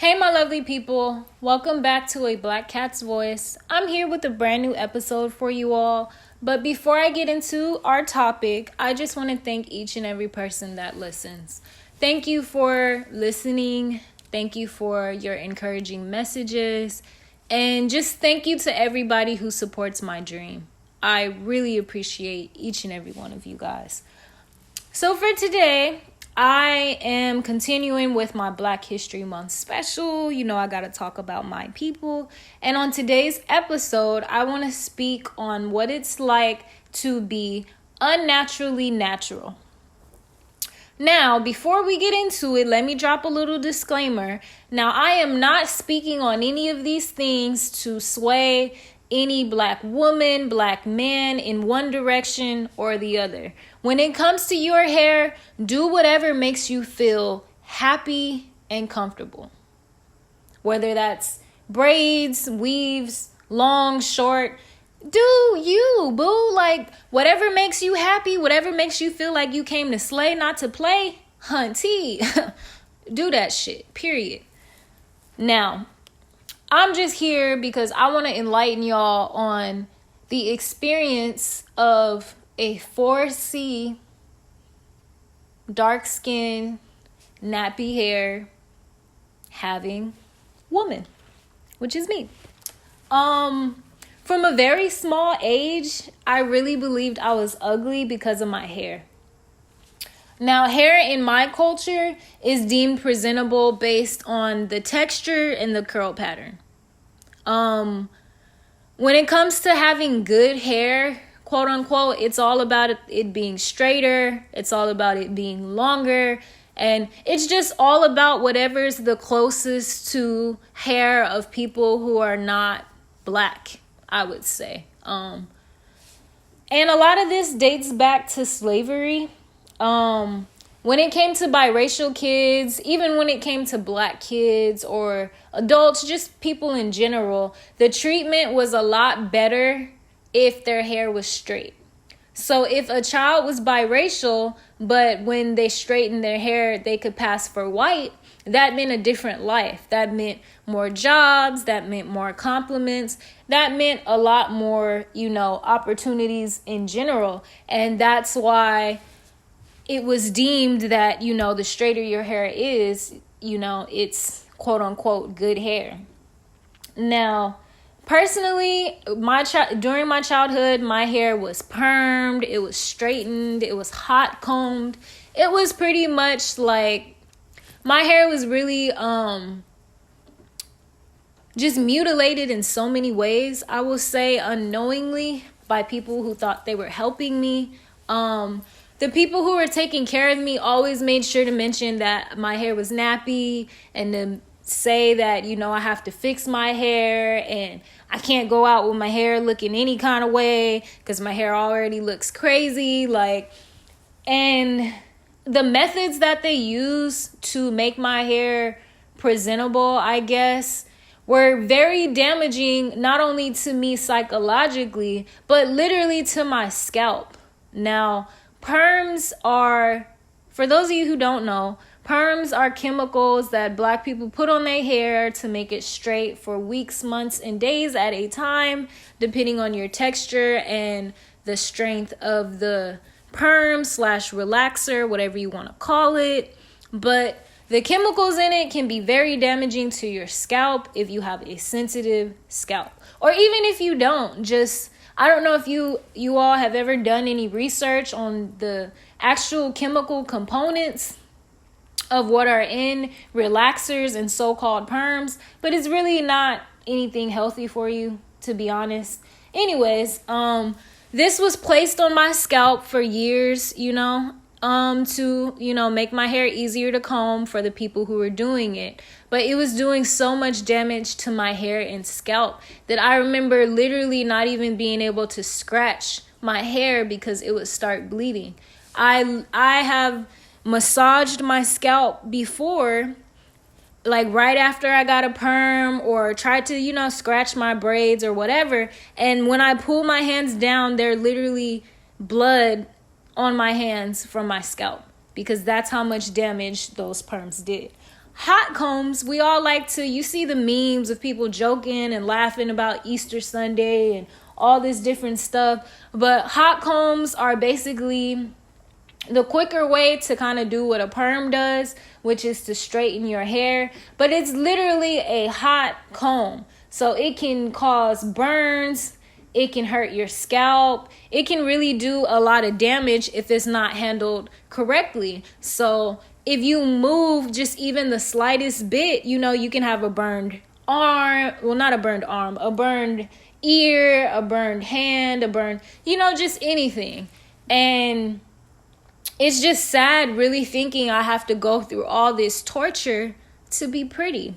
Hey, my lovely people. Welcome back to A Black Cat's Voice. I'm here with a brand new episode for you all. But before I get into our topic, I just want to thank each and every person that listens. Thank you for listening. Thank you for your encouraging messages. And just thank you to everybody who supports my dream. I really appreciate each and every one of you guys. So for today, I am continuing with my Black History Month special. You know, I got to talk about my people. And on today's episode, I want to speak on what it's like to be unnaturally natural. Now, before we get into it, let me drop a little disclaimer. Now, I am not speaking on any of these things to sway any Black woman, Black man in one direction or the other. When it comes to your hair, do whatever makes you feel happy and comfortable. Whether that's braids, weaves, long, short, do you, boo. Like, whatever makes you happy, whatever makes you feel like you came to slay, not to play, hunty. Do that shit, period. Now, I'm just here because I want to enlighten y'all on the experience of a 4C, dark skin, nappy hair having woman, which is me. From a very small age, I really believed I was ugly because of my hair. Now, hair in my culture is deemed presentable based on the texture and the curl pattern. When it comes to having good hair, quote unquote, it's all about it being straighter. It's all about it being longer. And it's just all about whatever's the closest to hair of people who are not Black, I would say. And a lot of this dates back to slavery. When it came to biracial kids, even when it came to Black kids or adults, just people in general, the treatment was a lot better if their hair was straight. So if a child was biracial, but when they straightened their hair, they could pass for white, that meant a different life. That meant more jobs. That meant more compliments. That meant a lot more, opportunities in general. And that's why it was deemed that, the straighter your hair is, it's quote unquote good hair. Now, personally, during my childhood, my hair was permed, it was straightened, it was hot combed. It was pretty much like my hair was really just mutilated in so many ways, I will say, unknowingly, by people who thought they were helping me. The people who were taking care of me always made sure to mention that my hair was nappy and to say that, I have to fix my hair and I can't go out with my hair looking any kind of way because my hair already looks crazy. And the methods that they use to make my hair presentable, I guess, were very damaging, not only to me psychologically, but literally to my scalp. Now, perms are, for those of you who don't know, perms are chemicals that Black people put on their hair to make it straight for weeks, months, and days at a time, depending on your texture and the strength of the perm/relaxer, whatever you want to call it. But the chemicals in it can be very damaging to your scalp if you have a sensitive scalp. Or even if you don't, I don't know if you all have ever done any research on the actual chemical components of what are in relaxers and so-called perms, but it's really not anything healthy for you, to be honest. Anyways, this was placed on my scalp for years, to, make my hair easier to comb for the people who were doing it. But it was doing so much damage to my hair and scalp that I remember literally not even being able to scratch my hair because it would start bleeding. I have massaged my scalp before, like right after I got a perm, or tried to, scratch my braids or whatever. And when I pull my hands down, they're literally blood on my hands from my scalp because that's how much damage those perms did. hot combs, we all like to, you see the memes of people joking and laughing about Easter Sunday and all this different stuff. But hot combs are basically the quicker way to kind of do what a perm does, which is to straighten your hair. But it's literally a hot comb. So it can cause burns. It can hurt your scalp. It can really do a lot of damage if it's not handled correctly. So if you move just even the slightest bit, you can have a burned arm. Well, not a burned arm, a burned ear, a burned hand, a burned, just anything. And it's just sad really thinking I have to go through all this torture to be pretty.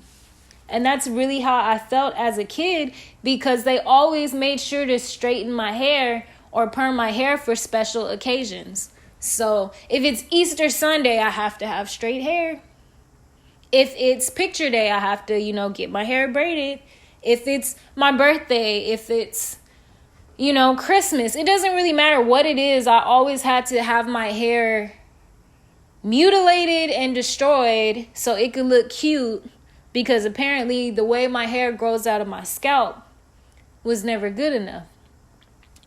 And that's really how I felt as a kid, because they always made sure to straighten my hair or perm my hair for special occasions. So if it's Easter Sunday, I have to have straight hair. If it's picture day, I have to, get my hair braided. If it's my birthday, if it's, Christmas, it doesn't really matter what it is. I always had to have my hair mutilated and destroyed so it could look cute. Because apparently the way my hair grows out of my scalp was never good enough.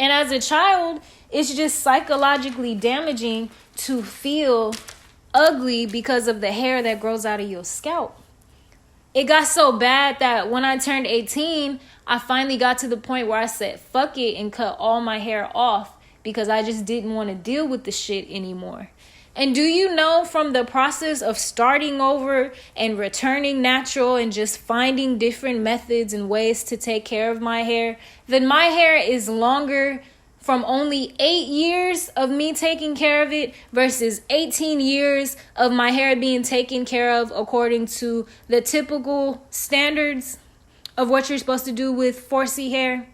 And as a child, it's just psychologically damaging to feel ugly because of the hair that grows out of your scalp. It got so bad that when I turned 18, I finally got to the point where I said, fuck it, and cut all my hair off because I just didn't want to deal with the shit anymore. And do you know, from the process of starting over and returning natural and just finding different methods and ways to take care of my hair, that my hair is longer from only 8 years of me taking care of it versus 18 years of my hair being taken care of according to the typical standards of what you're supposed to do with 4C hair.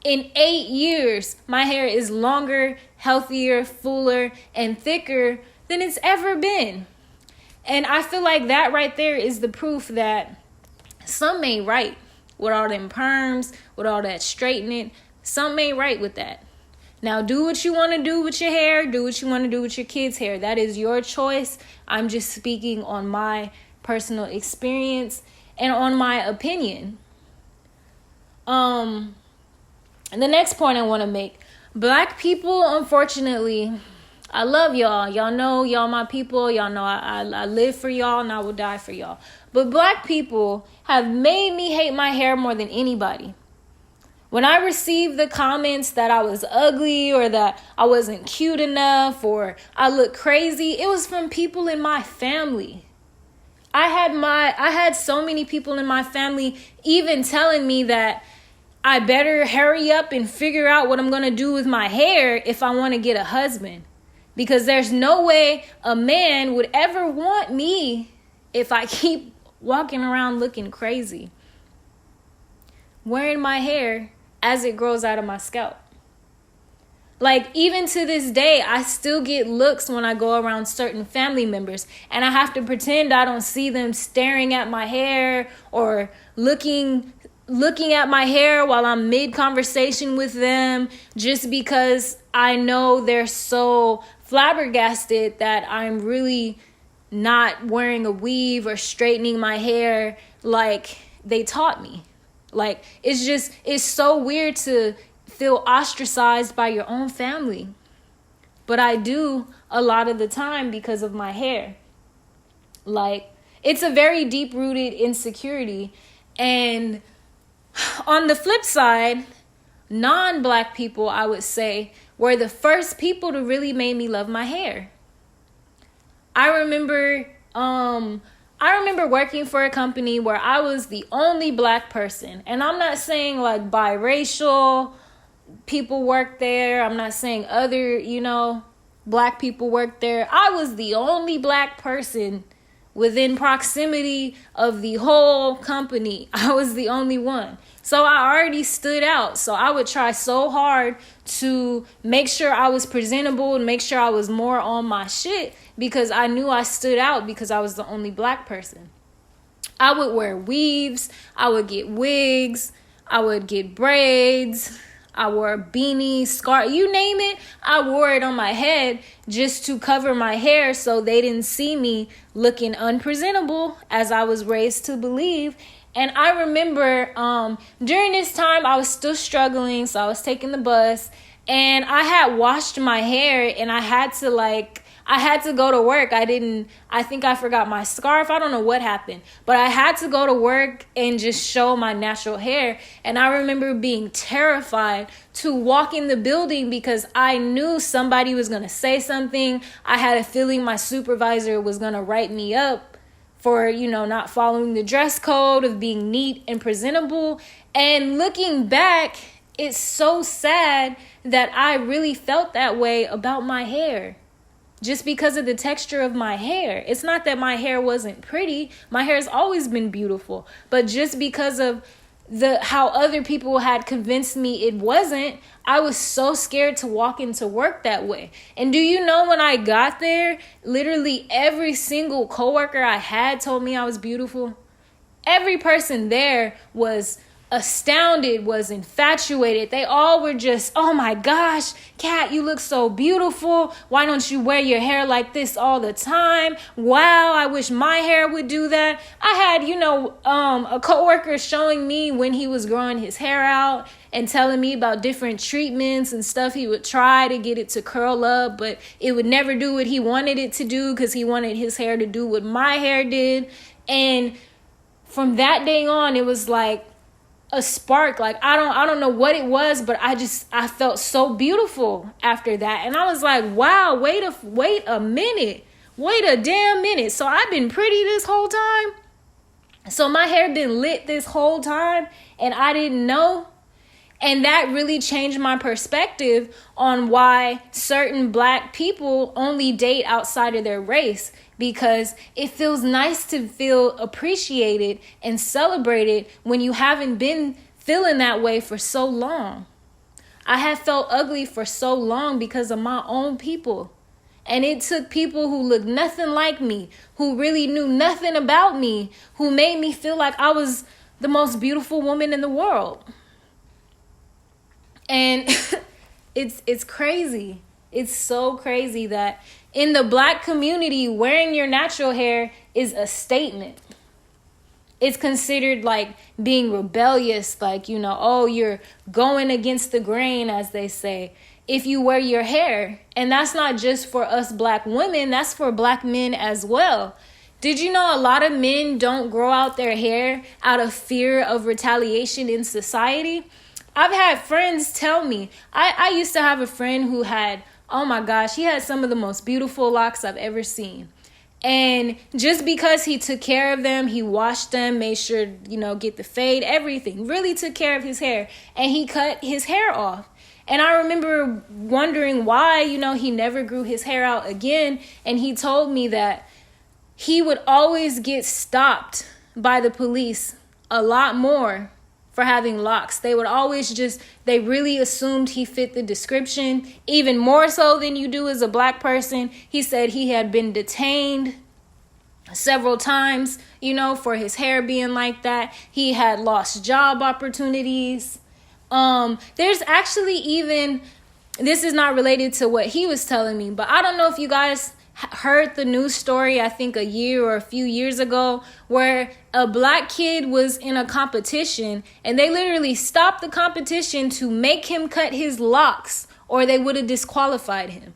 In 8 years, my hair is longer, healthier, fuller, and thicker than it's ever been. And I feel like that right there is the proof that something ain't right with all them perms, with all that straightening. Something ain't right with that. Now, do what you want to do with your hair. Do what you want to do with your kids' hair. That is your choice. I'm just speaking on my personal experience and on my opinion. And the next point I want to make, Black people, unfortunately, I love y'all. Y'all know y'all my people. Y'all know I live for y'all and I will die for y'all. But Black people have made me hate my hair more than anybody. When I received the comments that I was ugly or that I wasn't cute enough or I look crazy, it was from people in my family. I had so many people in my family even telling me that I better hurry up and figure out what I'm going to do with my hair if I want to get a husband. Because there's no way a man would ever want me if I keep walking around looking crazy, wearing my hair as it grows out of my scalp. Like, even to this day, I still get looks when I go around certain family members, and I have to pretend I don't see them staring at my hair or looking at my hair while I'm mid-conversation with them, just because I know they're so flabbergasted that I'm really not wearing a weave or straightening my hair like they taught me. Like, it's so weird to feel ostracized by your own family. But I do a lot of the time because of my hair. Like, it's a very deep-rooted insecurity. And on the flip side, non-Black people, I would say, were the first people to really make me love my hair. I remember working for a company where I was the only Black person. And I'm not saying like biracial people work there. I'm not saying other, Black people work there. I was the only Black person within proximity of the whole company. I was the only one. So I already stood out. So I would try so hard to make sure I was presentable and make sure I was more on my shit because I knew I stood out because I was the only Black person. I would wear weaves. I would get wigs. I would get braids. I wore a beanie, scarf, you name it. I wore it on my head just to cover my hair so they didn't see me looking unpresentable, as I was raised to believe. And I remember during this time, I was still struggling. So I was taking the bus and I had washed my hair and I had to go to work. I think I forgot my scarf. I don't know what happened, but I had to go to work and just show my natural hair. And I remember being terrified to walk in the building because I knew somebody was going to say something. I had a feeling my supervisor was going to write me up for, not following the dress code of being neat and presentable. And looking back, it's so sad that I really felt that way about my hair. Just because of the texture of my hair. It's not that my hair wasn't pretty. My hair has always been beautiful. But just because of how other people had convinced me it wasn't, I was so scared to walk into work that way. And do you know, when I got there, literally every single coworker I had told me I was beautiful. Every person there was astounded, was infatuated. They all were just, oh my gosh, Kat, you look so beautiful. Why don't you wear your hair like this all the time? Wow, I wish my hair would do that. I had, a coworker showing me when he was growing his hair out and telling me about different treatments and stuff he would try to get it to curl up, but it would never do what he wanted it to do because he wanted his hair to do what my hair did. And from that day on, it was like a spark. Like I don't know what it was, but I felt so beautiful after that. And I was like, wow, wait a minute. Wait a damn minute. So I've been pretty this whole time. So my hair been lit this whole time and I didn't know. And that really changed my perspective on why certain Black people only date outside of their race, because it feels nice to feel appreciated and celebrated when you haven't been feeling that way for so long. I have felt ugly for so long because of my own people. And it took people who looked nothing like me, who really knew nothing about me, who made me feel like I was the most beautiful woman in the world. And it's crazy. It's so crazy that in the Black community, wearing your natural hair is a statement. It's considered like being rebellious, like, you're going against the grain, as they say, if you wear your hair. And that's not just for us Black women, that's for Black men as well. Did you know a lot of men don't grow out their hair out of fear of retaliation in society? I've had friends tell me, I used to have a friend who had, oh my gosh, he had some of the most beautiful locks I've ever seen. And just because he took care of them, he washed them, made sure, get the fade, everything, really took care of his hair. And he cut his hair off. And I remember wondering why, he never grew his hair out again. And he told me that he would always get stopped by the police a lot more for having locks. They would always they really assumed he fit the description, even more so than you do as a Black person. He said he had been detained several times, for his hair being like that. He had lost job opportunities. There's actually even, this is not related to what he was telling me, but I don't know if you guys heard the news story, I think a year or a few years ago, where a Black kid was in a competition and they literally stopped the competition to make him cut his locks or they would have disqualified him.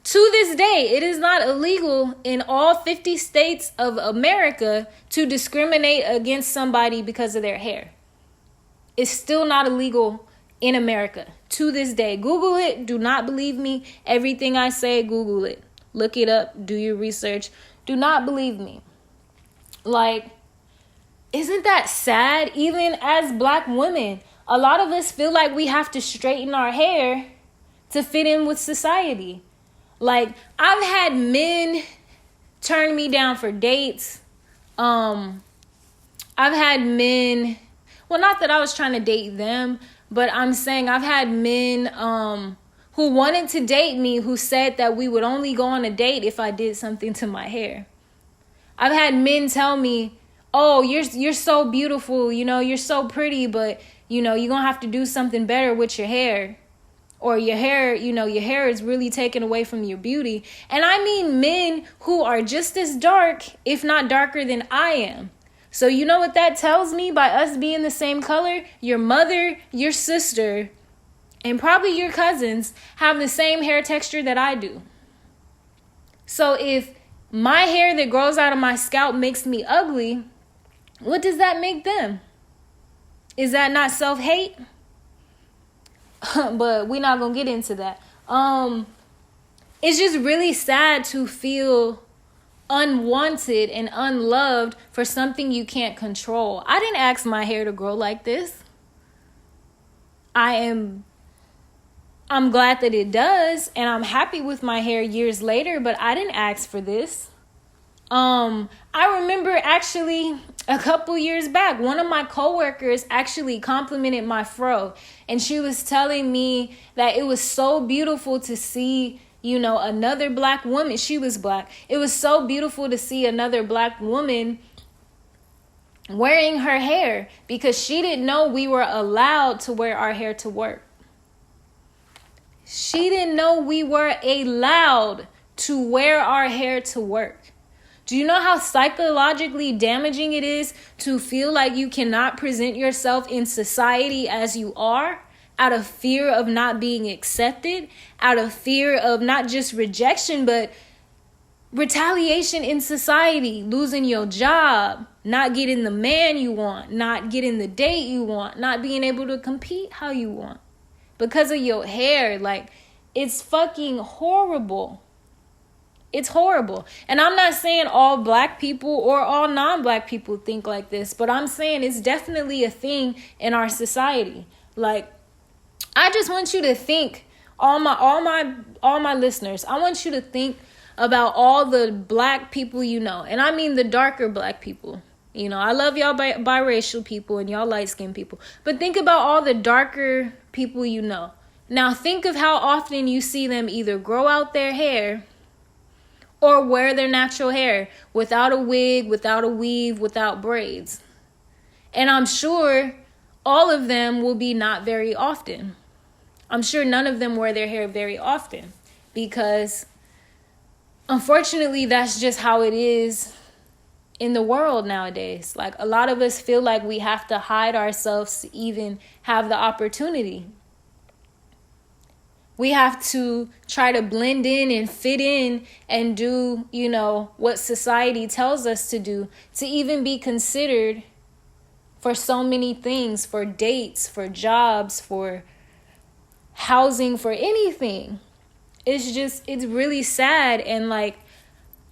To this day, it is not illegal in all 50 states of America to discriminate against somebody because of their hair. It's still not illegal in America to this day. Google it. Do not believe me. Everything I say, Google it. Look it up. Do your research. Do not believe me. Like, isn't that sad? Even as Black women, a lot of us feel like we have to straighten our hair to fit in with society. Like, I've had men turn me down for dates. I've had men, well, not that I was trying to date them, but I'm saying I've had men who wanted to date me who said that we would only go on a date if I did something to my hair. I've had men tell me, oh, you're so beautiful, you're so pretty, but you're going to have to do something better with your hair. Or your hair, your hair is really taken away from your beauty. And I mean men who are just as dark, if not darker than I am. So you know what that tells me by us being the same color? Your mother, your sister, and probably your cousins have the same hair texture that I do. So if my hair that grows out of my scalp makes me ugly, what does that make them? Is that not self-hate? But we're not gonna get into that. It's just really sad to feel unwanted and unloved for something you can't control. I didn't ask my hair to grow like this. I'm glad that it does, and I'm happy with my hair years later, but I didn't ask for this. I remember actually a couple years back, one of my coworkers actually complimented my fro, and she was telling me that it was so beautiful to see, another black woman. She was black. It was so beautiful to see another black woman wearing her hair, because she didn't know we were allowed to wear our hair to work. She didn't know we were allowed to wear our hair to work. Do you know how psychologically damaging it is to feel like you cannot present yourself in society as you are, out of fear of not being accepted, out of fear of not just rejection, but retaliation in society, losing your job, not getting the man you want, not getting the date you want, not being able to compete how you want because of your hair? Like, it's fucking horrible. It's horrible. And I'm not saying all black people or all non-black people think like this, but I'm saying it's definitely a thing in our society. Like, I just want you to think, all my listeners, I want you to think about all the black people you know. And I mean the darker black people. I love y'all biracial people and y'all light-skinned people. But think about all the darker people you know. Now think of how often you see them either grow out their hair or wear their natural hair without a wig, without a weave, without braids. And I'm sure all of them will be not very often. I'm sure none of them wear their hair very often, because unfortunately that's just how it is in the world nowadays. Like, a lot of us feel like we have to hide ourselves to even have the opportunity. We have to try to blend in and fit in and do, what society tells us to do to even be considered for so many things, for dates, for jobs, for housing, for anything. It's really sad. And like,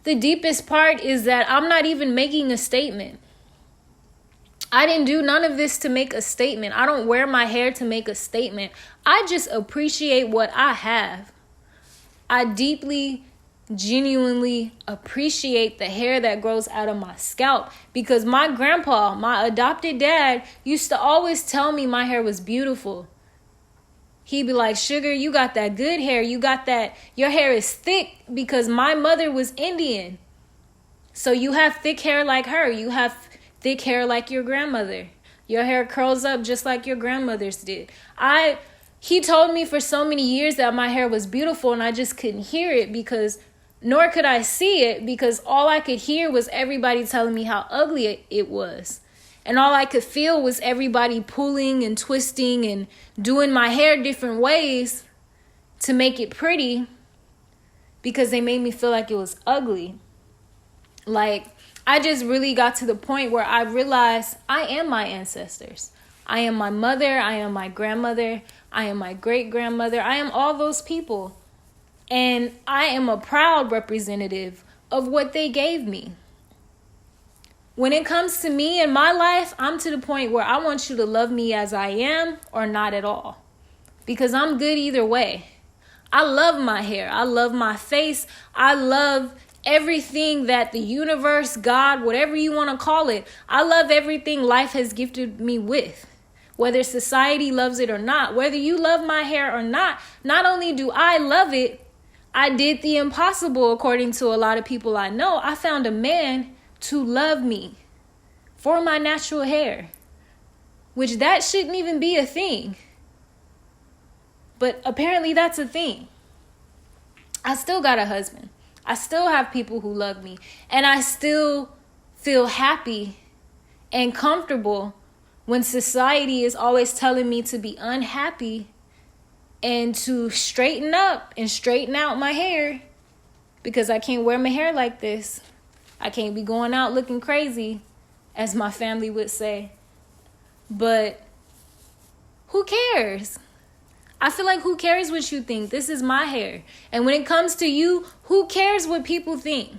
the deepest part is that I'm not even making a statement. I didn't do none of this to make a statement. I don't wear my hair to make a statement. I just appreciate what I have. I deeply, genuinely appreciate the hair that grows out of my scalp, because my grandpa, my adopted dad, used to always tell me my hair was beautiful. He'd be like, "Sugar, you got that good hair. Your hair is thick because my mother was Indian. So you have thick hair like her. You have thick hair like your grandmother. Your hair curls up just like your grandmother's did." He told me for so many years that my hair was beautiful, and I just couldn't hear it, nor could I see it, because all I could hear was everybody telling me how ugly it was. And all I could feel was everybody pulling and twisting and doing my hair different ways to make it pretty, because they made me feel like it was ugly. Like, I just really got to the point where I realized I am my ancestors. I am my mother. I am my grandmother. I am my great-grandmother. I am all those people. And I am a proud representative of what they gave me. When it comes to me and my life, I'm to the point where I want you to love me as I am or not at all, because I'm good either way. I love my hair. I love my face. I love everything that the universe, God, whatever you want to call it. I love everything life has gifted me with, whether society loves it or not, whether you love my hair or not. Not only do I love it, I did the impossible, according to a lot of people I know. I found a man to love me for my natural hair. which that shouldn't even be a thing. But apparently that's a thing. I still got a husband. I still have people who love me. And I still feel happy and comfortable when society is always telling me to be unhappy and to straighten up and straighten out my hair, because I can't wear my hair like this. I can't be going out looking crazy, as my family would say. But who cares? I feel like, who cares what you think? This is my hair. And when it comes to you, who cares what people think?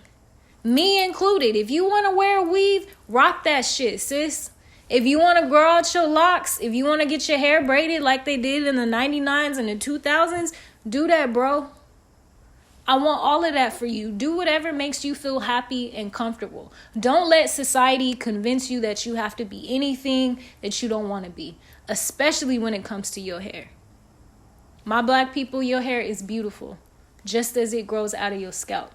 Me included. If you want to wear a weave, rock that shit, sis. If you want to grow out your locks, if you want to get your hair braided like they did in the 99s and the 2000s, do that, bro. I want all of that for you. Do whatever makes you feel happy and comfortable. Don't let society convince you that you have to be anything that you don't want to be, especially when it comes to your hair. My black people, your hair is beautiful, just as it grows out of your scalp.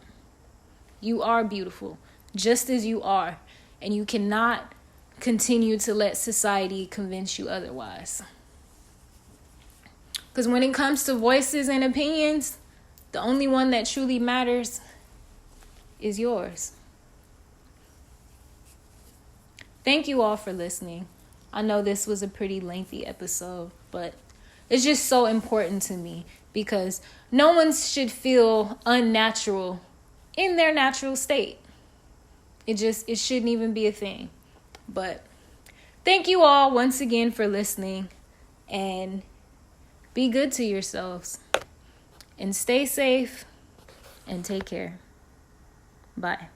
You are beautiful, just as you are, and you cannot continue to let society convince you otherwise. Because when it comes to voices and opinions, the only one that truly matters is yours. Thank you all for listening. I know this was a pretty lengthy episode, but it's just so important to me, because no one should feel unnatural in their natural state. It shouldn't even be a thing. But thank you all once again for listening, and be good to yourselves, and stay safe, and take care. Bye.